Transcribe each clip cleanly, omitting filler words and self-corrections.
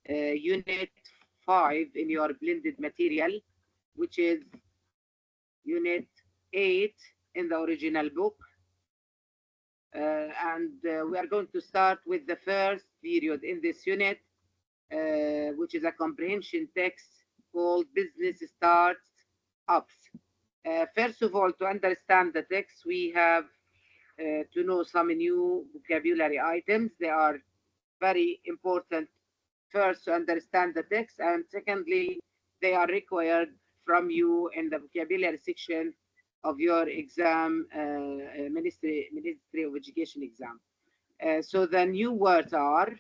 Unit 5 in your blended material, which is Unit 8 in the original book. And we are going to start with the first period in this unit, which is a comprehension text called Business Starts Ups. First of all, to understand the text, we have to know some new vocabulary items. They are very important, first, to understand the text, and secondly, they are required from you in the vocabulary section of your exam, Ministry of Education exam. So the new words are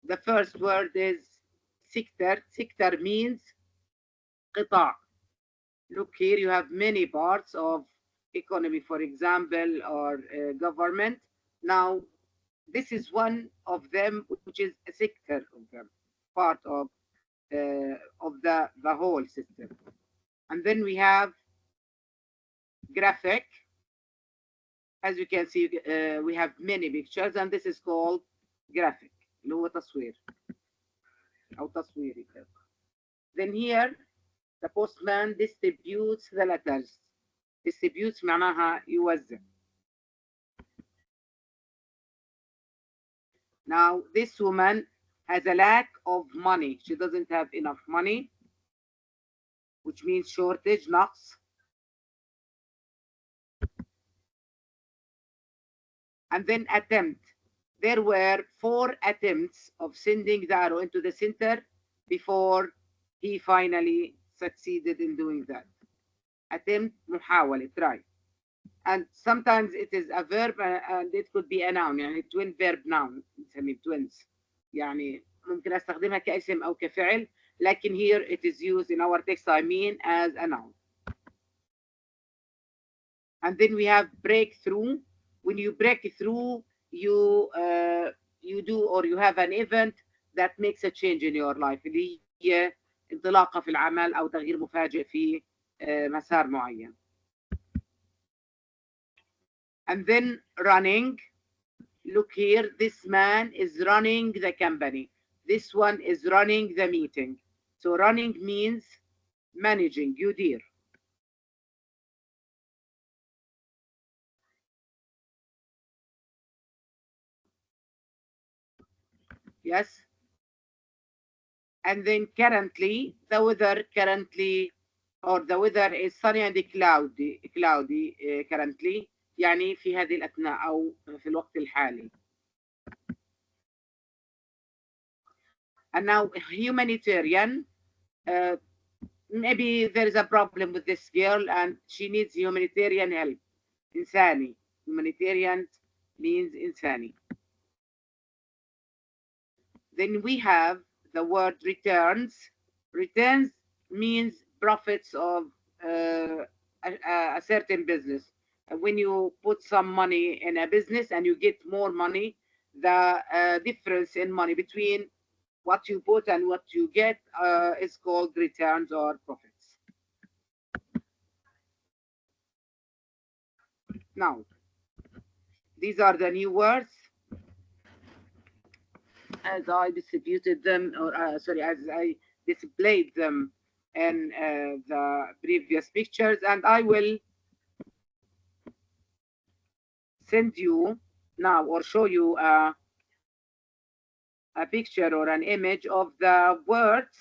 the first word is sector. Sector means قطاع. Look here, you have many parts of economy, for example, or government. Now, this is one of them, which is a sector of them, part of the whole system. And then we have graphic. As you can see, we have many pictures, and this is called graphic, اللي هو تصوير أو تصويري. Then here, the postman distributes the letters. Distributes معناها يوزع. Now, this woman has a lack of money. She doesn't have enough money, which means shortage, نقص. And then attempt. There were 4 attempts of sending the arrow into the center before he finally succeeded in doing that. Attempt, محاولة, try. And sometimes it is a verb and it could be a noun, يعني twin verb noun, نسميه twins. يعني ممكن استخدمها كاسم أو كفعل, لكن here it is used in our text, I mean, as a noun. And then we have breakthrough. When you break through, you do, or you have an event that makes a change in your life, اللي هي انطلاقة في العمل أو تغيير مفاجئ في مسار معين. And then running. Look here, this man is running the company. This one is running the meeting. So running means managing, يدير. Yes. And then currently, the weather currently, or the weather is sunny and cloudy currently, يعني في هذه الأثناء أو في الوقت الحالي. And now humanitarian, maybe there is a problem with this girl and she needs humanitarian help. إنساني. Humanitarian means إنساني. Then we have the word returns. Returns means profits of a certain business. When you put some money in a business and you get more money, the difference in money between what you put and what you get is called returns or profits. Now, these are the new words as I distributed them, or as I displayed them in the previous pictures, and I will send you now or show you a picture or an image of the words,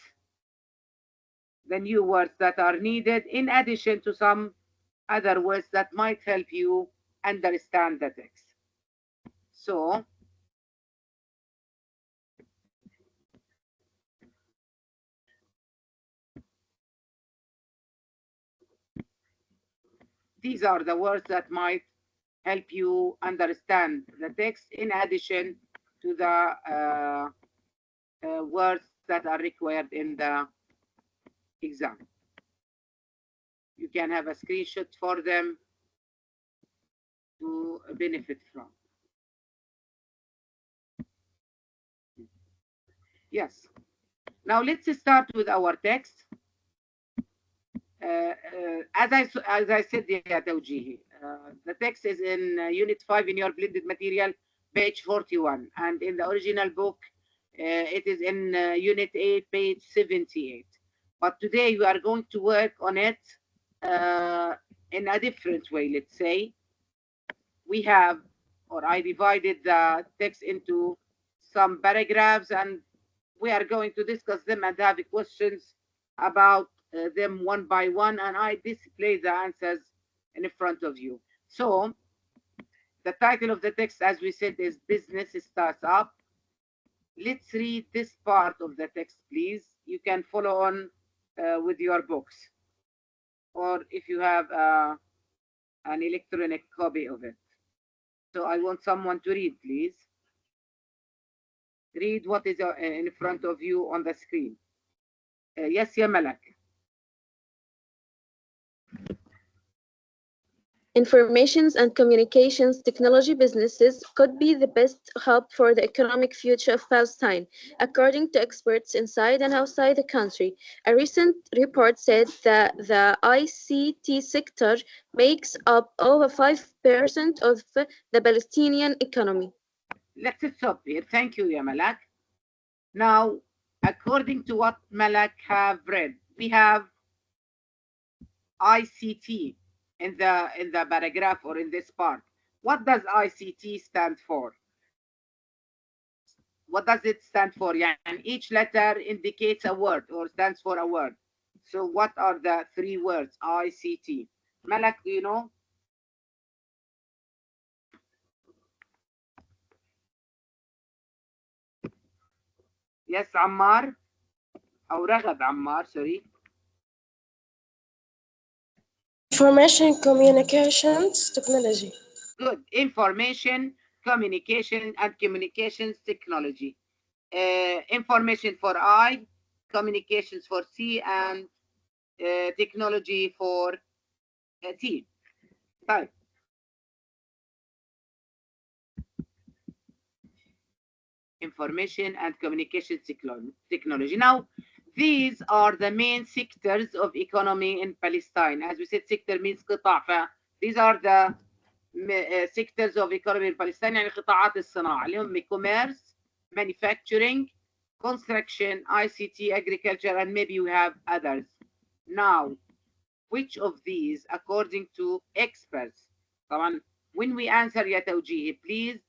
the new words that are needed, in addition to some other words that might help you understand the text. So, these are the words that might help you understand the text, in addition to the words that are required in the exam. You can have a screenshot for them to benefit from. Yes. Now let's start with our text. As I said, يا توجيهي, The text is in Unit 5 in your blended material, page 41. And in the original book, it is in Unit 8, page 78. But today we are going to work on it in a different way, let's say. We have, or I divided the text into some paragraphs, and we are going to discuss them and have questions about them one by one, and I display the answers in front of you. So the title of the text, as we said, is Business Starts Up. Let's read this part of the text, please. You can follow on with your books, or if you have an electronic copy of it. So I want someone to read, please. Read what is in front of you on the screen. Yes, ya Malak. Informations and communications technology businesses could be the best hub for the economic future of Palestine, according to experts inside and outside the country. A recent report said that the ICT sector makes up over 5% of the Palestinian economy. Let's stop here. Thank you, ya Malak. Now, according to what Malak have read, we have ICT in the paragraph or in this part. What does ICT stand for? What does it stand for? Yeah, and each letter indicates a word or stands for a word. So what are the three words? ICT. Malak, do you know? Yes, Ammar. أو رغد Ammar, sorry. Information communications technology. Good. Information, communication, and communications technology. Information for I, communications for C, and technology for T. Type. Information and communications technology. Now, these are the main sectors of economy in Palestine. As we said, sector means قطاع. These are the sectors of economy in Palestine. يعني قطاعات الصناعة اللي هم commerce, manufacturing, construction, ICT, agriculture, and maybe we have others. Now, which of these, according to experts, طبعا when we answer يا توجيهي, please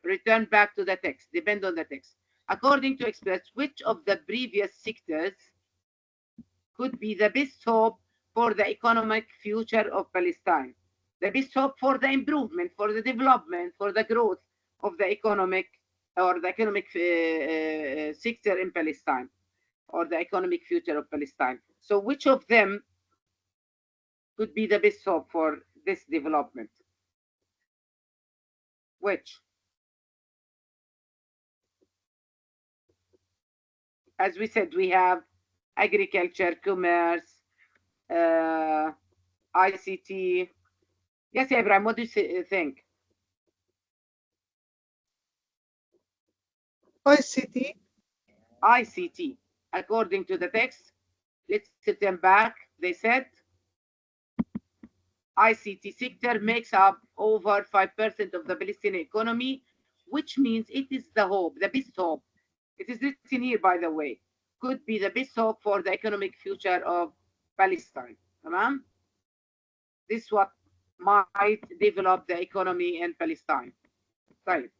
return back to the text, depend on the text. According to experts, which of the previous sectors could be the best hope for the economic future of Palestine? The best hope for the improvement, for the development, for the growth of the economic sector in Palestine, or the economic future of Palestine. So which of them could be the best hope for this development? Which? As we said, we have agriculture, commerce, ICT. Yes, Abraham, what do you think? ICT. ICT. According to the text, let's sit them back. They said ICT sector makes up over 5% of the Palestinian economy, which means it is the hope, the best hope. It is written here, by the way, could be the best hope for the economic future of Palestine. Tamam? This is what might develop the economy in Palestine. طيب.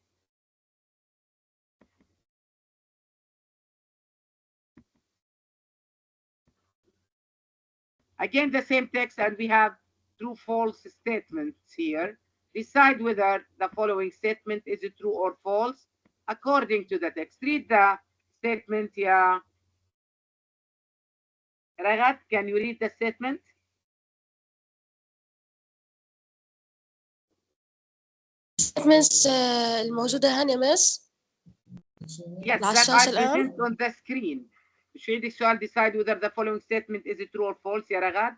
Again, the same text, and we have true false statements here. Decide whether the following statement is true or false according to the text. Read the statement, yeah. Ragat, can you read the statement? Statements الموجودة هون يا مس. Yes, that I present on the screen. Should the decide whether the following statement is true or false, ya Ragat?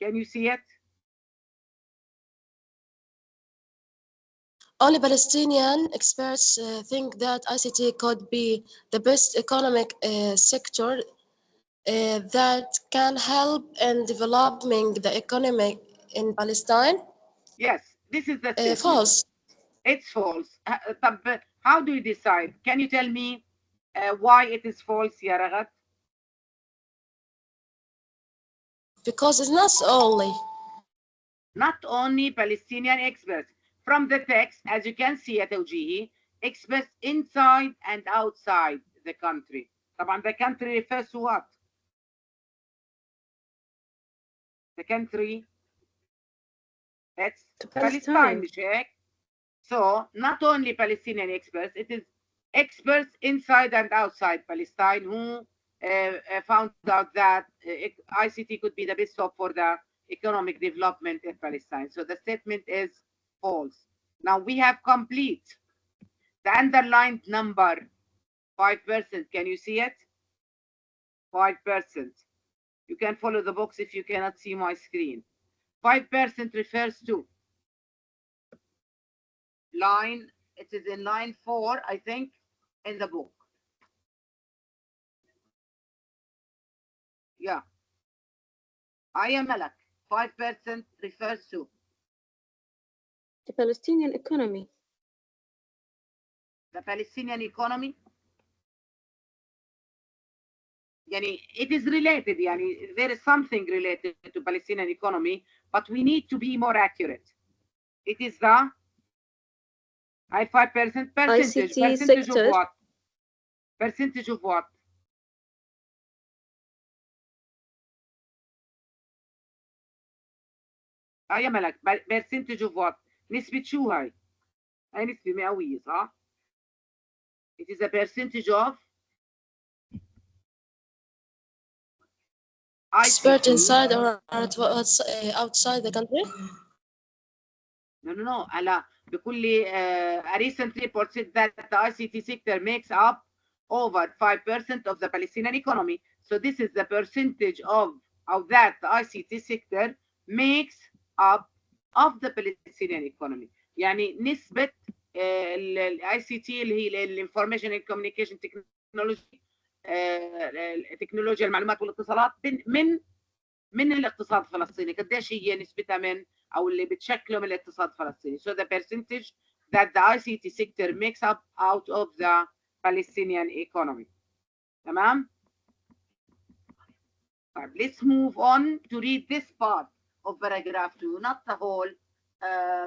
Can you see it? Only Palestinian experts think that ICT could be the best economic sector that can help in developing the in Palestine? Yes, this is the statement. False. It's false. طب how do you decide? Can you tell me why it is false يا رغد? Because it's not only Palestinian experts. From the text, as you can see at توجيهي, experts inside and outside the country. طبعا the country refers to what? The country, it's Palestine, مش هيك? So not only Palestinian experts, it is experts inside and outside Palestine who found out that ICT could be the best hope for the economic development in Palestine. So the statement is false. Now we have complete the underlined number 5%. Can you see it? 5%. You can follow the box if you cannot see my screen. 5% refers to line, it is in line 4, I think, in the book. Yeah. I am Malak. 5% refers to the Palestinian economy. The Palestinian economy. Yani, it is related. Yani, there is something related to Palestinian economy, but we need to be more accurate. It is the 5% percentage. ICT Percentage sector. of what? Percentage of what? يا ملك percentage of what؟ نسبة شو هاي؟ هاي نسبة مئوية صح؟ It is a percentage of expert inside or outside the country? No. هلا بيقول لي a recent report said that the ICT sector makes up over 5% of the Palestinian economy. So this is the percentage of that the ICT sector makes up of the Palestinian economy. يعني نسبة ال ICT اللي هي الانفورميشن اند كوميونيكيشن تكنولوجي تكنولوجيا المعلومات والاتصالات من الاقتصاد الفلسطيني قديش هي نسبتها من او اللي بتشكله من الاقتصاد الفلسطيني. So the percentage that the ICT sector makes up out of the Palestinian economy. تمام؟ طيب let's move on to read this part of paragraph 2, not the whole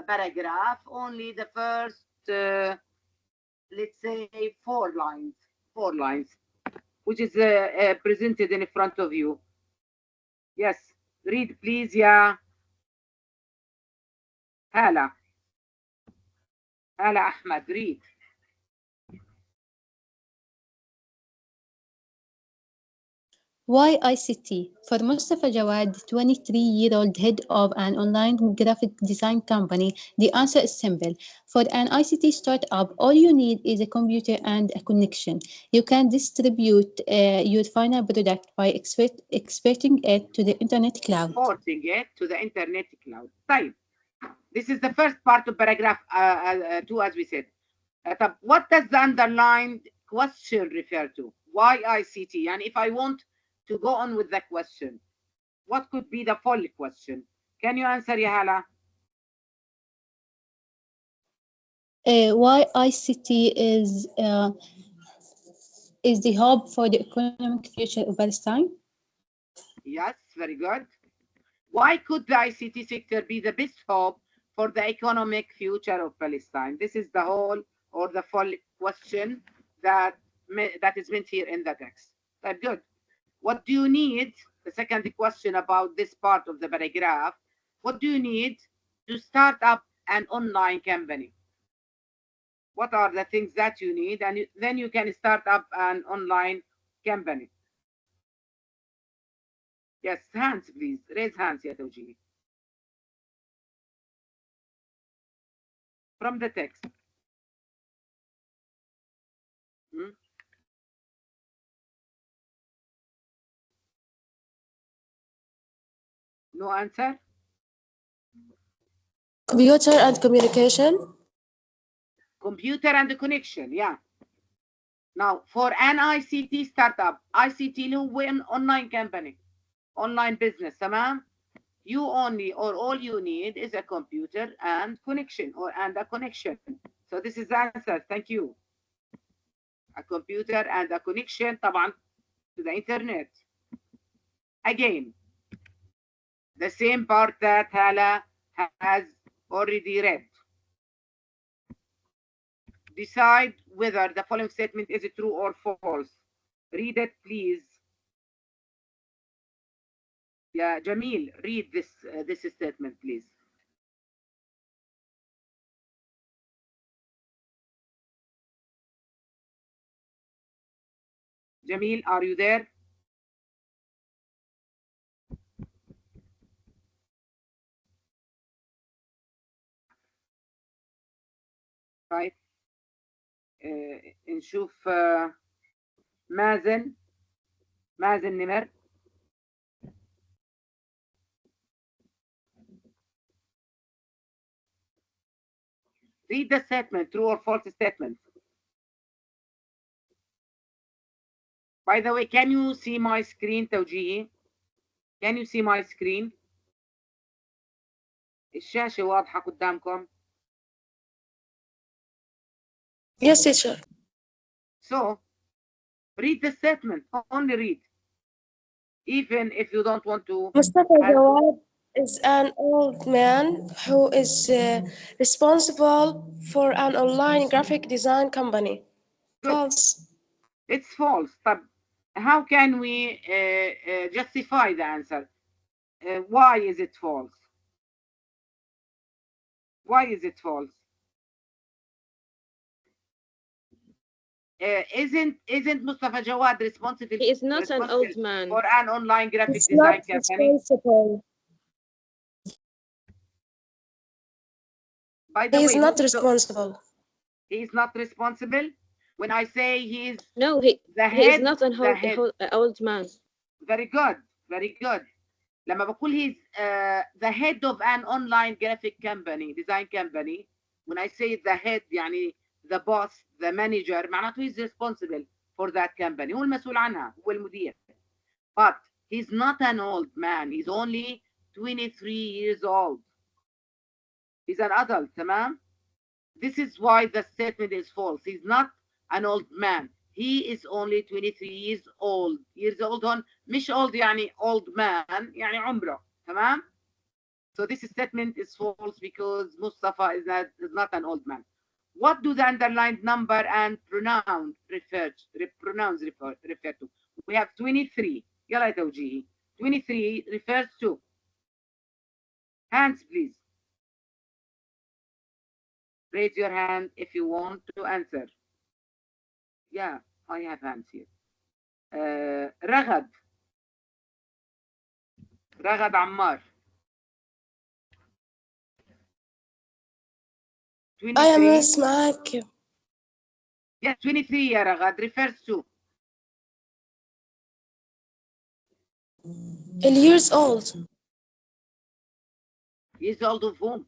paragraph, only the first let's say 4 lines, which is presented in front of you. Yes, read please يا هالة أحمد, read. Why ICT? For Mustafa Jawad, 23-year-old head of an online graphic design company, the answer is simple. For an ICT startup, all you need is a computer and a connection. You can distribute your final product by exporting it to the internet cloud. Exporting it to the internet cloud. طيب. This is the first part of paragraph 2, as we said. What does the underlined question refer to? Why ICT? And if I want to go on with the question, what could be the full question? Can you answer, Yahala? Why ICT is the hub for the economic future of Palestine? Yes, very good. Why could the ICT sector be the best hope for the economic future of Palestine? This is the whole or the full question that is meant here in the text. Good. What do you need? The second question about this part of the paragraph. What do you need to start up an online company? What are the things that you need? And then you can start up an online company. Yes, hands, please. Raise hands, ya توجيهي. From the text. No answer? Computer and communication. Computer and connection, yeah. Now, for an ICT startup, ICT اللي هو online company, online business, تمام? you only or all you need is a computer and connection and a connection. So this is the answer. Thank you. A computer and a connection طبعا to the internet. Again, the same part that Hala has already read. Decide whether the following statement is true or false. Read it, please. Yeah, Jamil, read this statement, please. Jamil, are you there? طيب نشوف مازن نمر. Read the statement, true or false statement. By the way, can you see my screen توجيهي? Can you see my screen? الشاشة واضحة قدامكم؟ Yes, teacher. So, read the statement, only read. Even if you don't want to. Mustafa Jawad is an old man who is responsible for an online graphic design company. Good. False. It's false. But how can we justify the answer? Why is it false? Why is it false? Isn't Mustafa Jawad responsible? He is not an old man. For an online graphic It's design not company. responsible. By the He way, is not responsible. He is not responsible. When I say he is No, he is not an old man. Very good, very good. لما بقول he's the head of an online graphic company, design company. When I say the head يعني the boss, the manager, معناته he's responsible for that company. هو المسؤول عنها، هو المدير. But he's not an old man. He's only 23 years old. He's an adult, تمام? This is why the statement is false. He's not an old man. He is only 23 years old. Years old هون مش old يعني old man يعني عمره. تمام? So this statement is false because Mustafa is not an old man. What do the underlined number and pronouns refer to? We have 23. يلا يا توجيهي. 23 refers to. Hands, please. Raise your hand if you want to answer. Yeah, I have hands here. رغد عمار. 23. I am معك. Yeah, 23 يا رغد refers to. Years old. Years old of whom?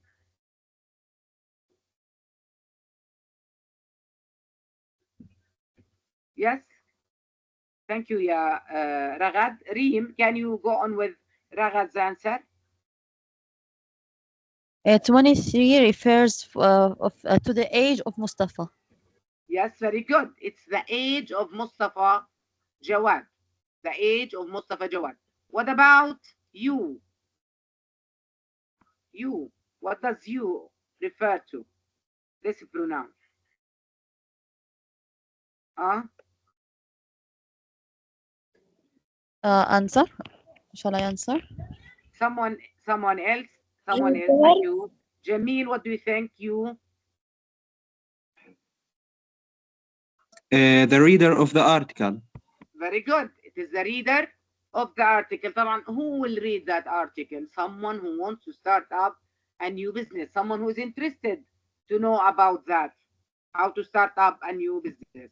Yes. Thank you, ya Ragad. Reem, can you go on with Ragad's answer? 23 refers to the age of Mustafa. Yes, very good. It's the age of Mustafa Jawad. The age of Mustafa Jawad. What about you? You. What does you refer to? This pronoun. Answer. Shall I answer? Someone else. Thank you. Jamil, what do you think? You? The reader of the article. Very good. It is the reader of the article. طبعا, who will read that article? Someone who wants to start up a new business. Someone who is interested to know about that. How to start up a new business.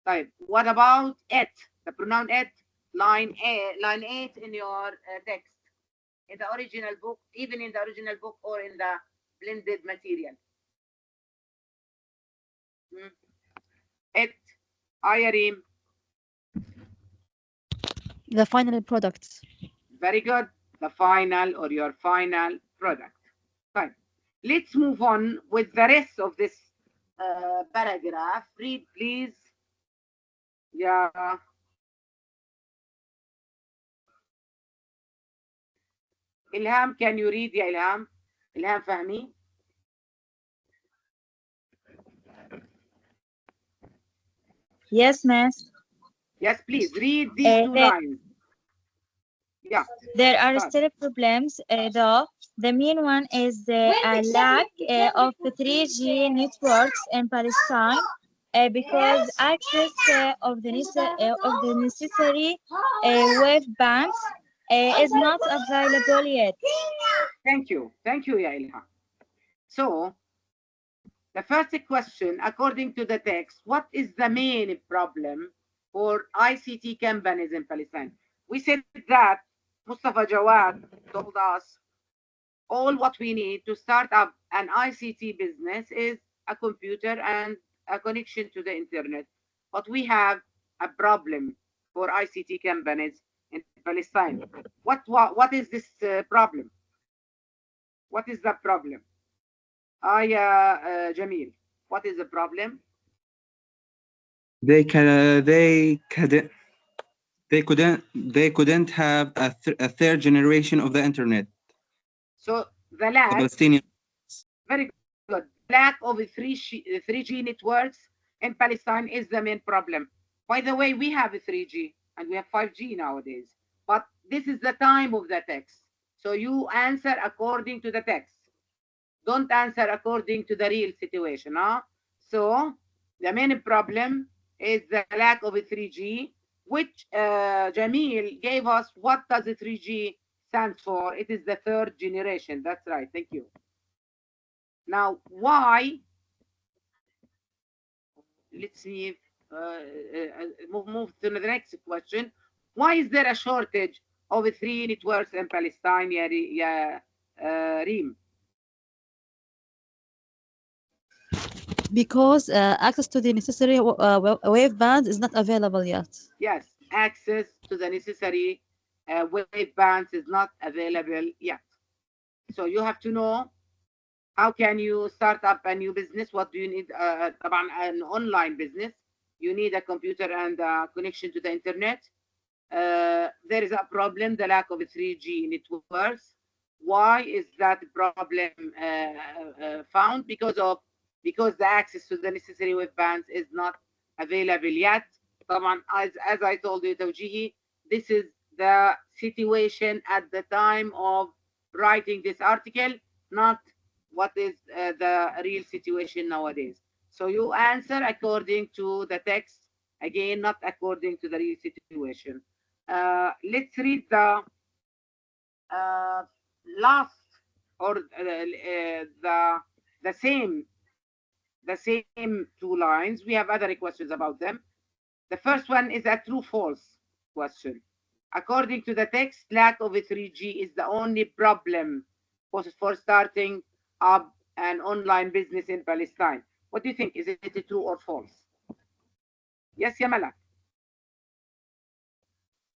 طيب, what about it? The pronoun it, line 8 in your text. In the original book, even in the original book or in the blended material. It, Ayarim. The final products. Very good. the final or your final product. Fine. Let's move on with the rest of this paragraph. Read, please. Yeah. Ilham, can you read? Ya Ilham? Ilham Fahmi? Yes, miss. Yes, please read these two lines. Yeah. There are still problems, though. The main one is a lack of 3G networks in Palestine because access of the necessary wave bands is not available yet. Thank you. Thank you, Ya Ilham. So, the first question, according to the text, what is the main problem for ICT companies in Palestine? We said that Mustafa Jawad told us all what we need to start up an ICT business is a computer and a connection to the internet. But we have a problem for ICT companies in Palestine. What is this problem? What is the problem? Jamil, what is the problem? They couldn't have a third generation of the internet. So the The lack, Palestinian. very good, lack of 3G networks in Palestine is the main problem. By the way, we have a 3G and we have 5G nowadays, but this is the time of the text. So you answer according to the text. Don't answer according to the real situation. Huh? So the main problem is the lack of a 3G, which Jamil gave us. What does the 3G stand for? It is the third generation. That's right. Thank you. Now, why? Let's see. Move to the next question. Why is there a shortage of 3 networks in Palestine, Reem? Because access to the necessary wave bands is not available yet. Yes, access to the necessary wave bands is not available yet. So you have to know how can you start up a new business. What do you need? An online business. You need a computer and a connection to the internet. There is a problem, the lack of 3G networks. Why is that problem found? Because the access to the necessary wave bands is not available yet. As I told you, Tawjihi, this is the situation at the time of writing this article, not what is the real situation nowadays. So you answer according to the text, again, not according to the real situation. Let's read the last or the same two lines. We have other questions about them. The first one is a true-false question. According to the text, lack of 3G is the only problem for starting up an online business in Palestine. What do you think? Is it true or false? Yes, Yamala.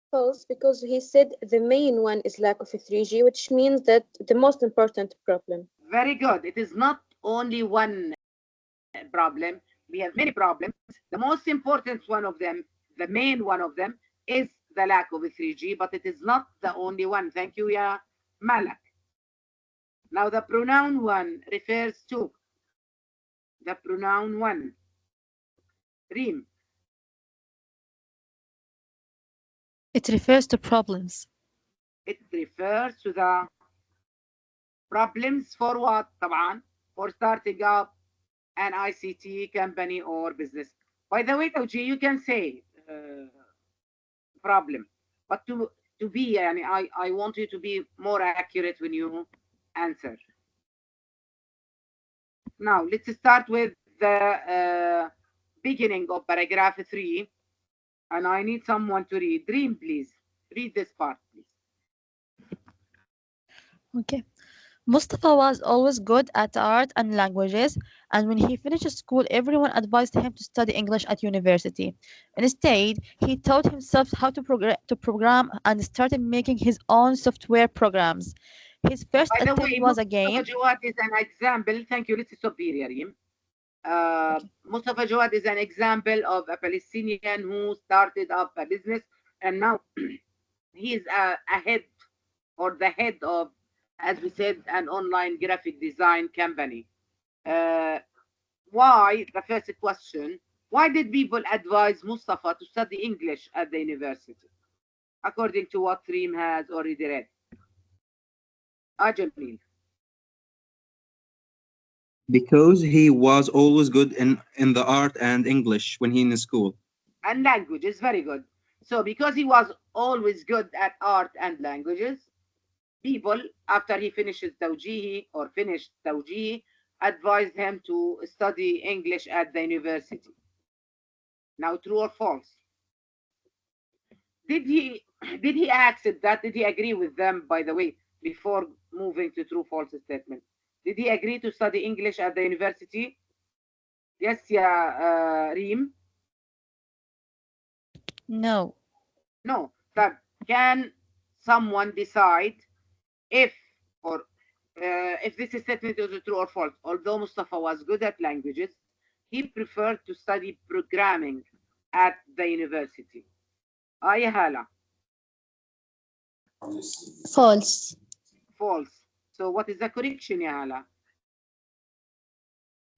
False, because he said the main one is lack of 3G, which means that the most important problem. Very good. It is not only one problem. We have many problems. The most important one of them, the main one of them, is the lack of 3G, but it is not the only one. Thank you, Ya Malak. Now the pronoun one refers to the pronoun one. Reem. It refers to problems. It refers to the problems for what? طبعا, for starting up an ICT company or business. By the way, Tawji, you can say problem, but to be, I want you to be more accurate when you answer. Now, let's start with the beginning of paragraph 3, and I need someone to read. Dream, please. Read this part, please. Okay. Mustafa was always good at art and languages, and when he finished school, everyone advised him to study English at university. Instead, he taught himself how to program and started making his own software programs. His first By the attempt way, was a Mustafa game. Jawad is an example. Thank you. Let's stop here, Yarim. Mustafa Jawad is an example of a Palestinian who started up a business, and now he is a head or the head of, as we said, an online graphic design company. Uh, why, the first question, why did people advise Mustafa to study English at the university, according to what Reem has already read? Jamil. Because he was always good in the art and English when he in school. And languages, very good. So because he was always good at art and languages, people, after he finishes Tawjihi or finished Tawjihi, advised him to study English at the university. Now, true or false? Did he did he accept that? Did he agree with them, by the way, before moving to true false statement? Did he agree to study English at the university? Yes, yeah, Reem? No. No. But can someone decide if or if this statement is true or false? Although Mustafa was good at languages, he preferred to study programming at the university. Hala. False. False. So what is the correction, ya Hala?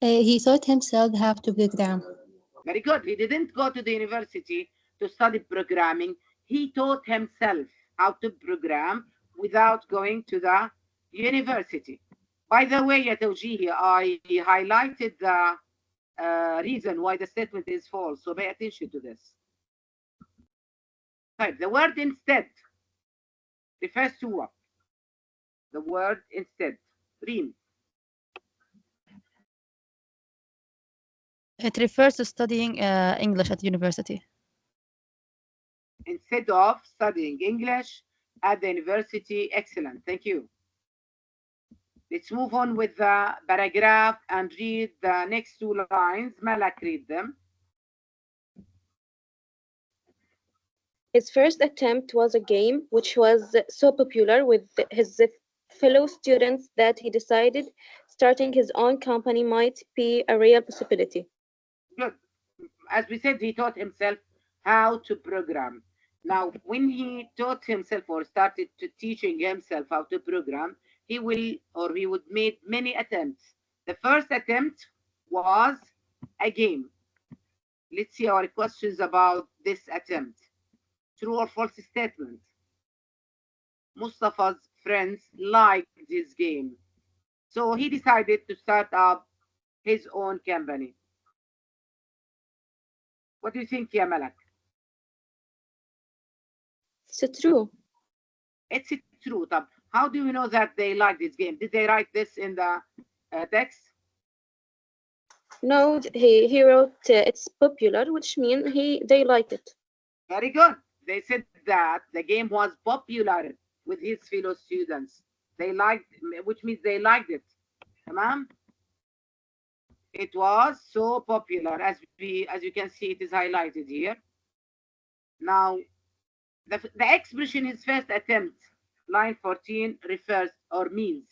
He taught himself how to program. Very good. He didn't go to the university to study programming. He taught himself how to program without going to the university. By the way, ya Tawjihi, I highlighted the reason why the statement is false, so pay attention to this. Right, the word instead refers to what? The word instead. Reem. It refers to studying English at university. Instead of studying English at the university. Excellent. Thank you. Let's move on with the paragraph and read the next two lines. Malak, read them. His first attempt was a game which was so popular with his fellow students that he decided starting his own company might be a real possibility. Good. As we said, he taught himself how to program. Now, when he taught himself or started to teaching himself how to program, he would make many attempts. The first attempt was a game. Let's see our questions about this attempt. True or false statement? Mustafa's friends liked this game, so he decided to start up his own company. What do you think, ya Malak? It's true. It's true. طب, how do we know that they like this game? Did they write this in the text? No, he wrote it's popular, which means they like it. Very good. They said that the game was popular with his fellow students. They liked, which means they liked it. Tamam? It was so popular, as you can see, it is highlighted here. Now, the expression his first attempt, line 14, refers or means.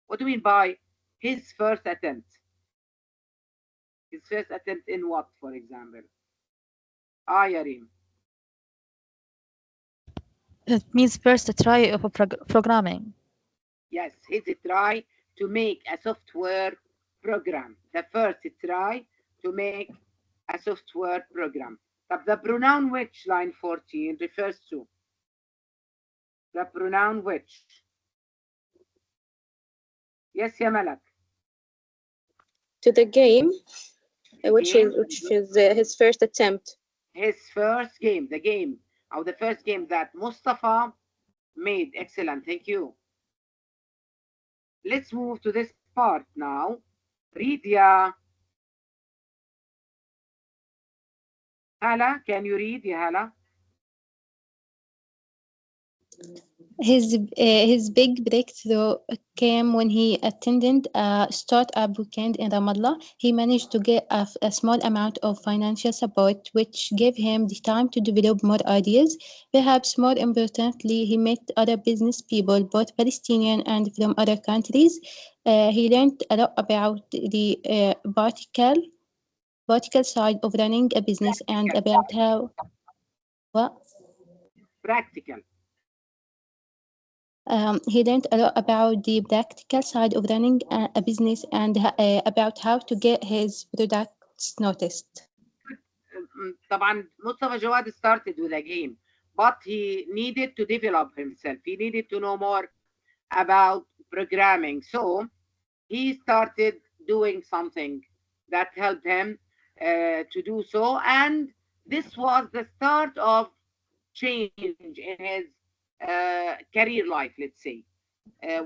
What do you mean by his first attempt? His first attempt in what, for example? Yarim. It means first try of a programming. Yes, his try to make a software program. The first try to make a software program. The pronoun which, line 14, refers to? The pronoun which? Yes, ya Malak. To the game, which Game. is his first attempt. His first game, the game, or the first game that Mustafa made. Excellent, thank you. Let's move to this part now. Read, ya Hala. Can you read, ya Hala? His big breakthrough came when he attended a startup weekend in Ramallah. He managed to get a small amount of financial support, which gave him the time to develop more ideas. Perhaps more importantly, he met other business people, both Palestinian and from other countries. He learned a lot about the vertical side of running a business and about how what Practical. He learned a lot about the practical side of running a business and about how to get his products noticed. طبعا Mustafa Jawad started with a game, but he needed to develop himself. He needed to know more about programming. So he started doing something that helped him to do so. And this was the start of change in his career life, let's say,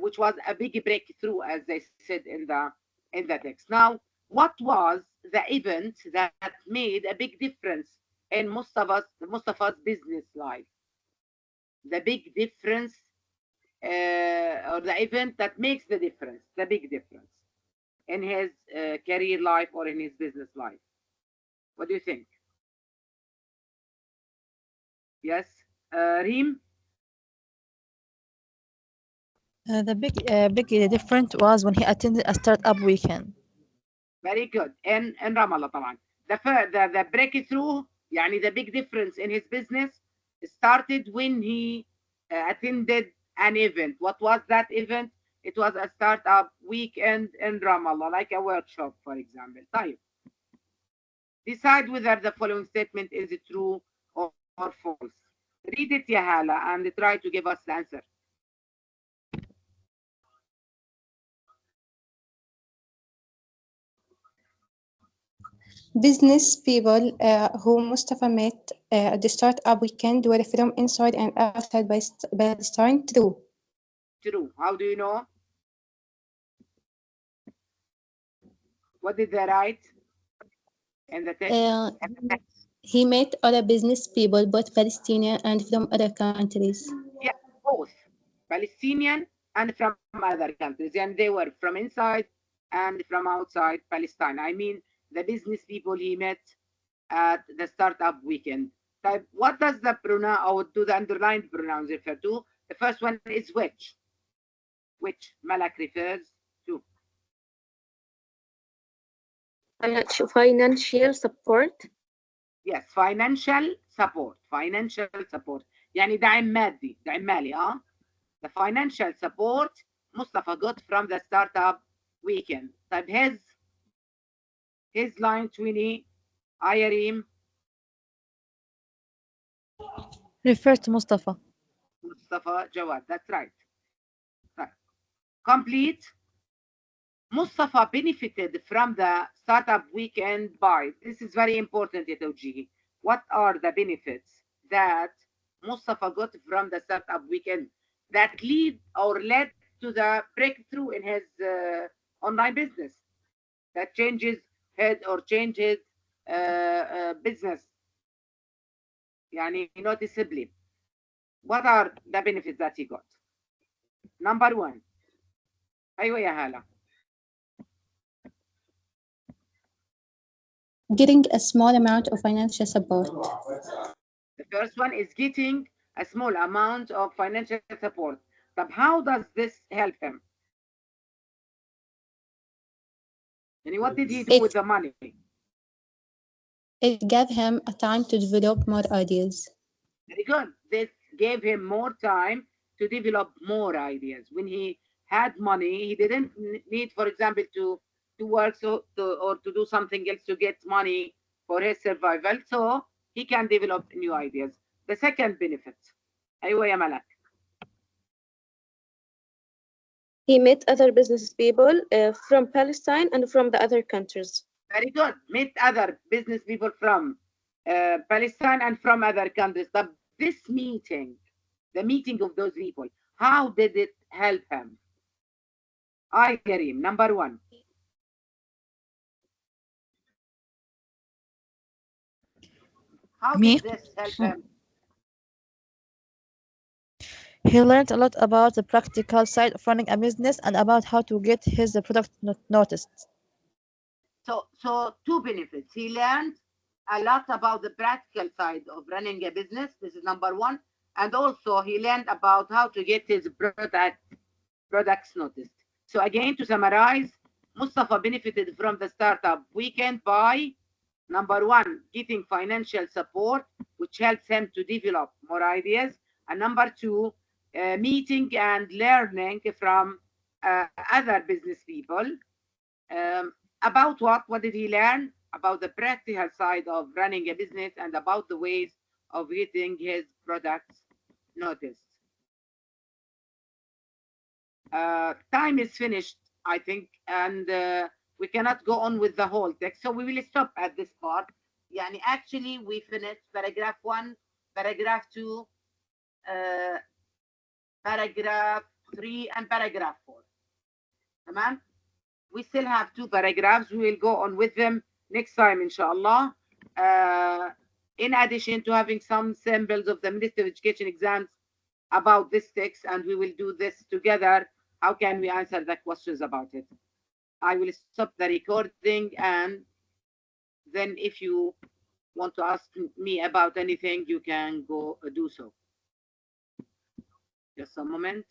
which was a big breakthrough, as they said in the text. Now, what was the event that made a big difference in Mustafa's business life? The big difference, or the event that makes the difference, the big difference in his career life or in his business life. What do you think? Yes, Reem? The big difference was when he attended a startup weekend. Very good. In Ramallah طبعا. The breakthrough, يعني the big difference in his business started when he attended an event. What was that event? It was a startup weekend in Ramallah, like a workshop, for example. طيب. Decide whether the following statement is true or false. Read it, ya Hala, and try to give us the answer. Business people who Mustafa met at the startup weekend were from inside and outside Palestine. True. True. How do you know? What did they write in the text? Uh, he met other business people, both Palestinian and from other countries. Yeah, both Palestinian and from other countries, and they were from inside and from outside Palestine. I mean, the business people he met at the startup weekend. Type, what does the pronoun or do the underlined pronouns refer to? The first one is which Malak refers to. Financial support. Yes, financial support. Financial support. يعني دعم مادي، دعم مالي. The financial support Mustafa got from the startup weekend. طيب his line 20 Ayarim Refer to Mustafa. Mustafa Jawad. That's right. Right. Complete. Mustafa benefited from the startup weekend by. This is very important, Yatawjihi. What are the benefits that Mustafa got from the startup weekend that led to the breakthrough in his online business that changes his business يعني noticeably. What are the benefits that he got? Number one. أيوة يا هالة. Getting a small amount of financial support. The first one is getting a small amount of financial support. But how does this help him? And what did he do with the money? It gave him a time to develop more ideas. Very good. This gave him more time to develop more ideas. When he had money, he didn't need, for example, to work or to do something else to get money for his survival. So he can develop new ideas. The second benefit. أيوة يا ملك. He met other business people from Palestine and from the other countries. Very good. Meet other business people from Palestine and from other countries. But this meeting, the meeting of those people, how did it help him? I, Kareem, number one. How Me? did this help him? He learned a lot about the practical side of running a business and about how to get his product noticed. So two benefits. He learned a lot about the practical side of running a business. This is number one. And also he learned about how to get his products noticed. So again, to summarize, Mustafa benefited from the startup weekend by number one, getting financial support, which helps him to develop more ideas. And number two, meeting and learning from other business people. About what? What did he learn? About the practical side of running a business and about the ways of getting his products noticed. Time is finished, I think, and we cannot go on with the whole text. So we will stop at this part. Yani actually, we finished paragraph 1, paragraph 2, paragraph 3, and paragraph 4. Tamam? We still have 2 paragraphs. We will go on with them next time, inshallah. In addition to having some samples of the Ministry of Education exams about this text, and we will do this together. How can we answer the questions about it? I will stop the recording, and then if you want to ask me about anything, you can go do so. Just a moment.